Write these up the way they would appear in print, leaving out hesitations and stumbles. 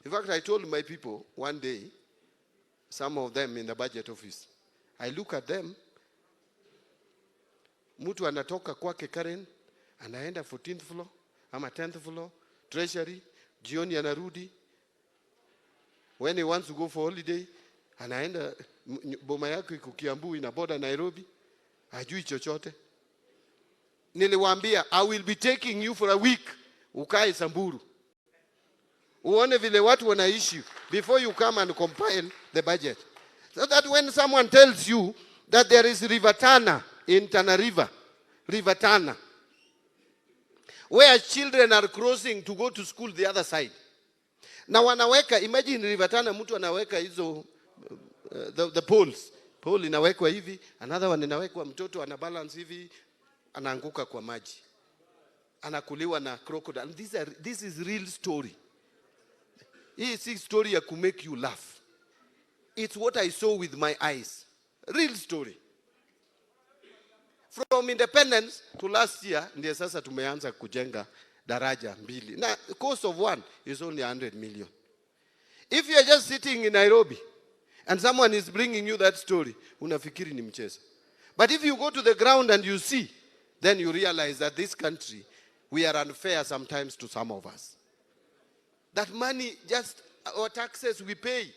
In fact, I told my people one day, some of them in the budget office, I look at them, mtu anatoka kwake Karen, anaenda 14th floor, ama 10th floor, Treasury, jioni anarudi. When he wants to go for holiday, anaenda boma yake iko Kiambu ina border Nairobi, hajui chochote. Niliwaambia, I will be taking you for a week, ukae Samburu. Uone vile watu wanaishi before you come and compile the budget. So that when someone tells you that there is River Tana in Tana River, River Tana, where children are crossing to go to school the other side. Na wanaweka, imagine River Tana, mtu anaweka hizo the poles. Pole inawekwa hivi, another one inawekwa, mtoto ana balance hivi, anaanguka kwa maji. Anakuliwa na crocodile. And this is real story. Hii si story ya to make you laugh. It's what I saw with my eyes. Real story. From independence to last year, ndiye sasa tumeanza kujenga daraja mbili. Na the cost of one is only 100 million. If you are just sitting in Nairobi and someone is bringing you that story, unafikiri ni mchezo. But if you go to the ground and you see, then you realize that this country, we are unfair sometimes to some of us. That money, just our taxes we pay,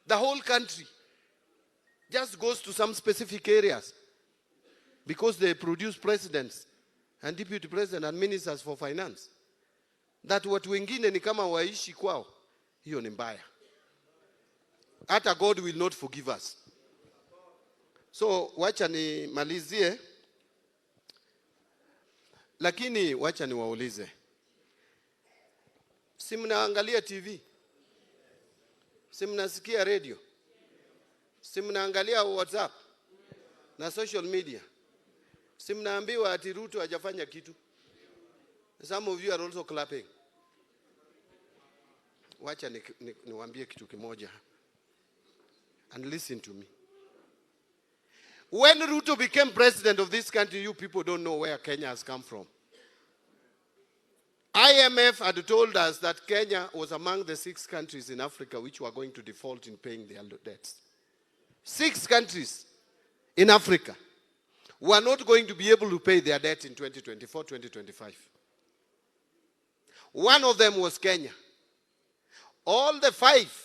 the whole country just goes to some specific areas because they produce presidents and deputy president and ministers for finance. That watu wengine ni kama waishi kwao, hiyo ni mbaya. Hata God will not forgive us. So wacha ni malizie, lakini wacha ni waulize. Si mnaangalia TV? Si mnasikia radio? Si mnaangalia WhatsApp na social media? Si mnaambiwa ati RUTO hajafanya kitu? Some of you are also clapping. Wacha niwaambie kitu kimoja. And listen to me. When RUTO became president of this country, you people don't know where Kenya has come from. IMF had told us that Kenya was among the 6 countries in Africa which were going to default in paying their debts. 6 countries in Africa were not going to be able to pay their debt in 2024, 2025. One of them was Kenya. All the 5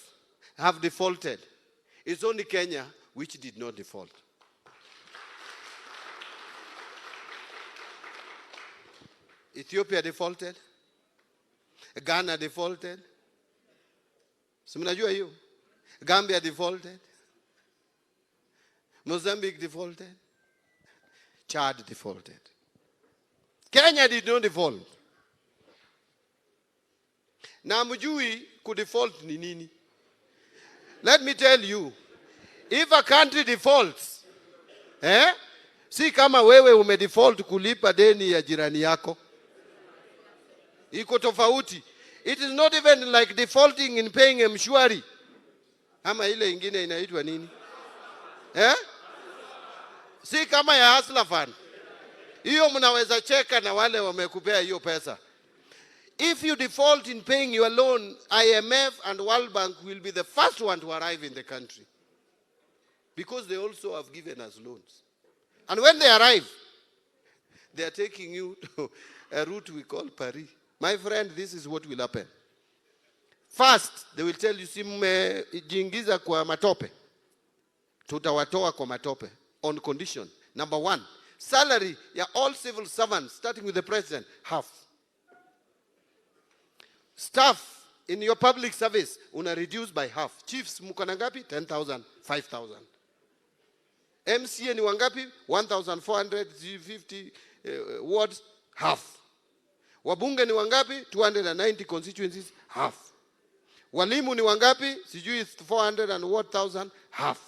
have defaulted. It's only Kenya which did not default. Ethiopia defaulted. Ghana defaulted. Si mnajua hiyo? Gambia defaulted. Mozambique defaulted. Chad defaulted. Kenya did not default. Na mjui kudefault ni nini? Let me tell you, if a country defaults, si kama wewe umedefault kulipa deni ya jirani yako. Iko tofauti. It is not even like defaulting in paying mshwari. Ama ile ingine inaitwa nini? Si kama ya Hustler Fund. Hiyo mnaweza cheka na wale wamekupea hiyo pesa. If you default in paying your loan, IMF and World Bank will be the first one to arrive in the country. Because they also have given us loans. And when they arrive, they are taking you to a route we call Paris. My friend, this is what will happen. First, they will tell you, si mmejiingiza kwa matope. Tutawatoa kwa matope. On condition. Number 1, salary ya all civil servants, starting with the president, half. Staff in your public service, una reduce by half. Chiefs, mko na ngapi? 10,000, 5,000. MCA ni wangapi? 1,450 wards, half. Wabunge ni wangapi? 290 constituencies, half. Walimu ni wangapi? Sijui 400 and what thousand, half.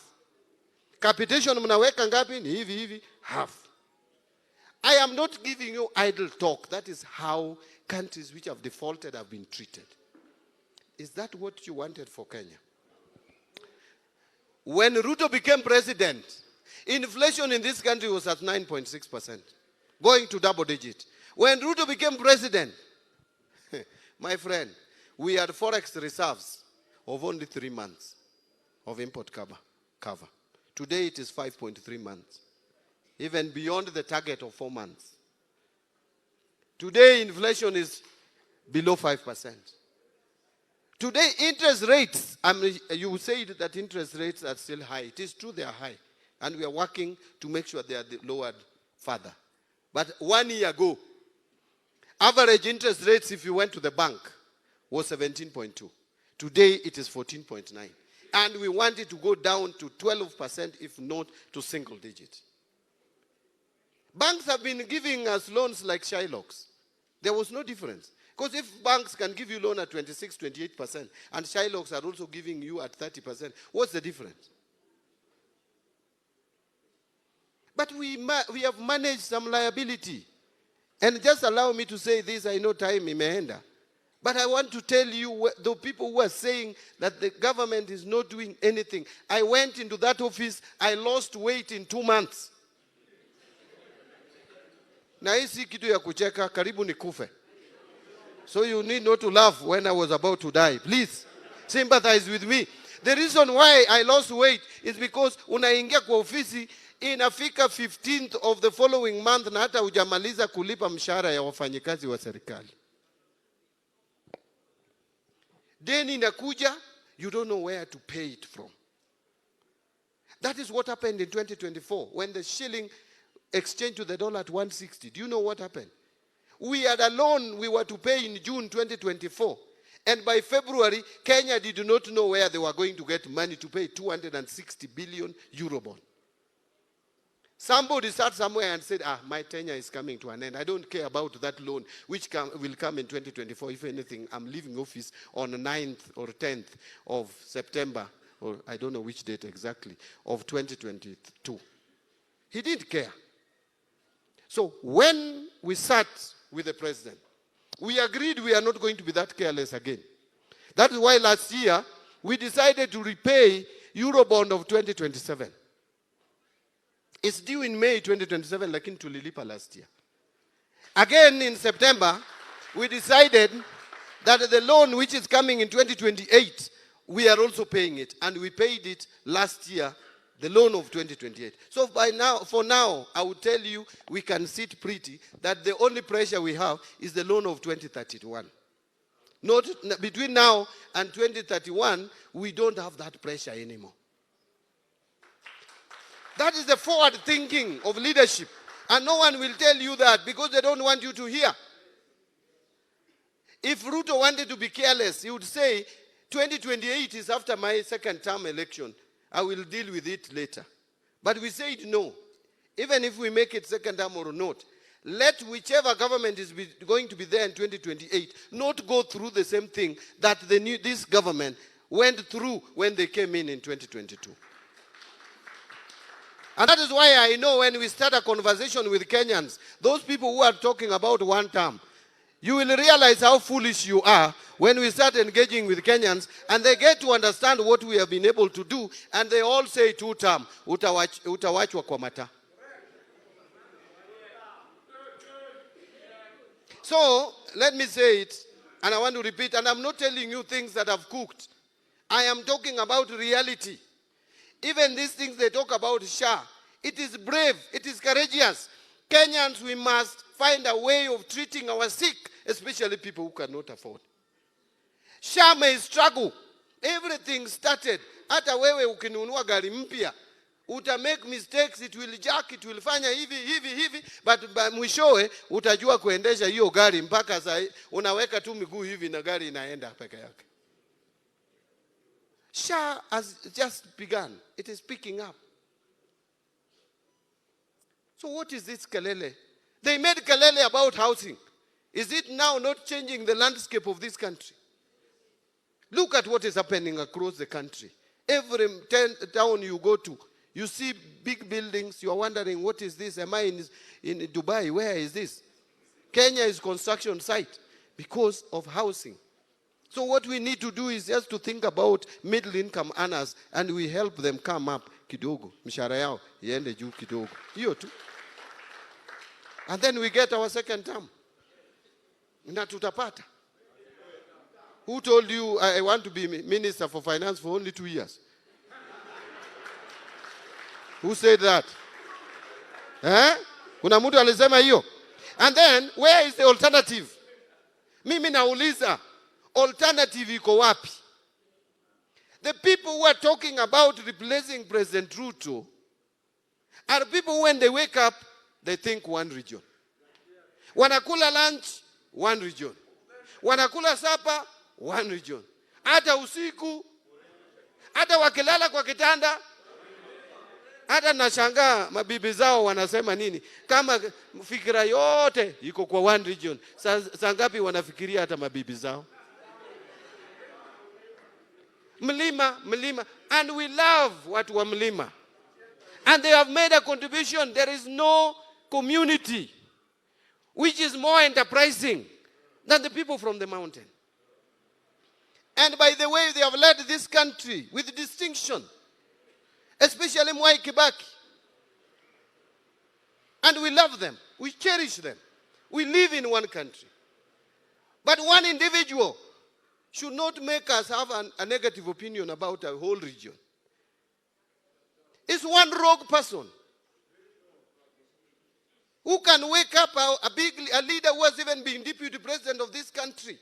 Capitation mnaweka ngapi? Ni hivi, half. I am not giving you idle talk. That is how countries which have defaulted have been treated. Is that what you wanted for Kenya? When RUTO became president, inflation in this country was at 9.6%, going to double digit. When RUTO became president, my friend, we had forex reserves of only 3 months of import cover. Today it is 5.3 months, even beyond the target of 4 months. Today inflation is below 5%. Today interest rates, you said that interest rates are still high. It is true they are high, and we are working to make sure they are lowered further. But 1 year ago, average interest rates, if you went to the bank, was 17.2. Today it is 14.9. And we want it to go down to 12%, if not to single digit. Banks have been giving us loans like Shylocks. There was no difference. Because if banks can give you loan at 26, 28%, and Shylocks are also giving you at 30%, what's the difference? But we have managed some liability. And just allow me to say this, I know time imeenda. But I want to tell you, the people who are saying that the government is not doing anything. I went into that office, I lost weight in 2 months. Na hii si kitu ya kucheka, karibu nikufe. So you need not to laugh when I was about to die. Please, sympathize with me. The reason why I lost weight is because unaingia kwa ofisi, inafika 15th of the following month na hata hujamaliza kulipa mshahara ya wafanyikazi wa serikali. Deni inakuja, you don't know where to pay it from. That is what happened in 2024 when the shilling exchanged to the dollar at 160. Do you know what happened? We had a loan we were to pay in June 2024. And by February, Kenya did not know where they were going to get money to pay 260 billion euro bond. Somebody sat somewhere and said, my tenure is coming to an end. I don't care about that loan, which will come in 2024. If anything, I'm leaving office on the 9th or 10th of September, or I don't know which date exactly, of 2022. He didn't care. So when we sat with the president, we agreed we are not going to be that careless again. That is why last year, we decided to repay Eurobond of 2027. It's due in May 2027, lakini tulilipa last year. Again in September, we decided that the loan which is coming in 2028, we are also paying it. And we paid it last year, the loan of 2028. So for now, I will tell you, we can sit pretty that the only pressure we have is the loan of 2031. Not between now and 2031, we don't have that pressure anymore. That is the forward thinking of leadership. And no one will tell you that because they don't want you to hear. If RUTO wanted to be careless, he would say, 2028 is after my second term election. I will deal with it later. But we said no. Even if we make it second term or not, let whichever government is going to be there in 2028 not go through the same thing that this government went through when they came in 2022. And that is why I know when we start a conversation with Kenyans, those people who are talking about one term, you will realize how foolish you are when we start engaging with Kenyans and they get to understand what we have been able to do and they all say 2 term, utawachwa kwa mata. So, let me say it, and I want to repeat, and I'm not telling you things that I've cooked. I am talking about reality. Even these things they talk about SHA, it is brave, it is courageous. Kenyans, we must find a way of treating our sick, especially people who cannot afford. SHA may struggle. Everything started. Hata wewe ukinunua gari mpya, uta make mistakes, it will jack, it will fanya hivi, but mwishowe utajua kuendesha hiyo gari mpaka saa unaweka tu miguu hivi na gari inaenda peke yake. SHA has just begun. It is picking up. So what is this kelele? They made kelele about housing. Is it now not changing the landscape of this country? Look at what is happening across the country. Every town you go to, you see big buildings. You are wondering, what is this? Am I in Dubai? Where is this? Kenya is construction site because of housing. So what we need to do is just to think about middle income earners and we help them come up kidogo. Mishahara yao iende juu kidogo. Hiyo tu. And then we get our second term. Na tutapata. Who told you I want to be Minister for Finance for only 2 years? Who said that? Kuna mtu alisema hiyo? And then, where is the alternative? Mimi nauliza, alternative iko wapi? The people who are talking about replacing President RUTO are people when they wake up, they think one region. Wanakula lunch, one region. Wanakula supper, one region. Hata usiku, hata wakilala kwa kitanda, hata nashangaa mabibi zao wanasema nini? Kama fikira yote iko kwa one region. Saa ngapi wanafikiria hata mabibi zao? Mlima, mlima. And we love watu wa mlima. And they have made a contribution. There is no community which is more enterprising than the people from the mountain. And by the way, they have led this country with distinction, especially Mwai Kibaki. And we love them. We cherish them. We live in one country. But one individual should not make us have a negative opinion about a whole region. It's one rogue person who can wake up a leader who has even been deputy president of this country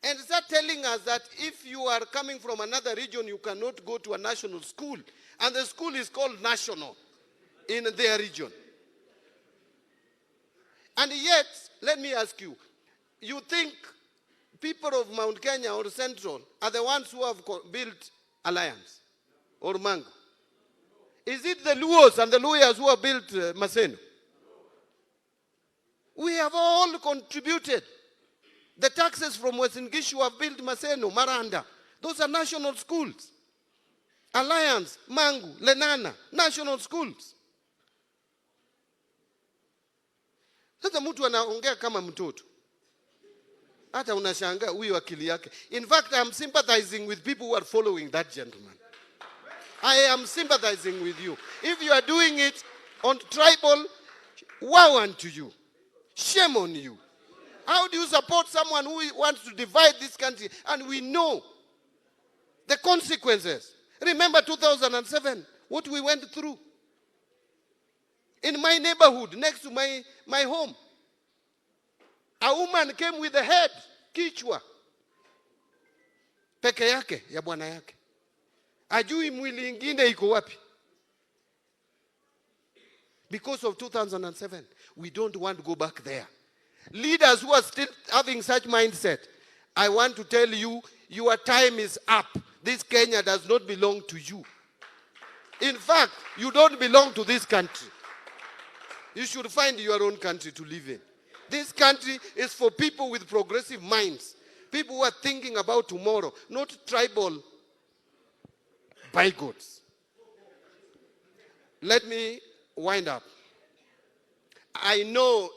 and start telling us that if you are coming from another region, you cannot go to a national school. And the school is called national in their region. And yet, let me ask you, you think people of Mount Kenya or Central are the ones who have built Alliance or Mango? Is it the Luos and the lawyers who have built Maseno? We have all contributed. The taxes from Western Gishu have built Maseno, Maranda. Those are national schools. Alliance, Mangu, Lenana, national schools. Sasa mtu anaongea kama mtoto. Hata unashangaa huyu akili yake. In fact, I am sympathizing with people who are following that gentleman. I am sympathizing with you. If you are doing it on tribal, woe unto you. Shame on you. How do you support someone who wants to divide this country? And we know the consequences. Remember 2007, what we went through. In my neighborhood, next to my home, a woman came with a head, kichwa, peke yake, ya bwana yake. Ajui mwili ingine iko wapi. Because of 2007, we don't want to go back there. Leaders who are still having such mindset, I want to tell you, your time is up. This Kenya does not belong to you. In fact, you don't belong to this country. You should find your own country to live in. This country is for people with progressive minds. People who are thinking about tomorrow, not tribal bygones. Let me wind up. I know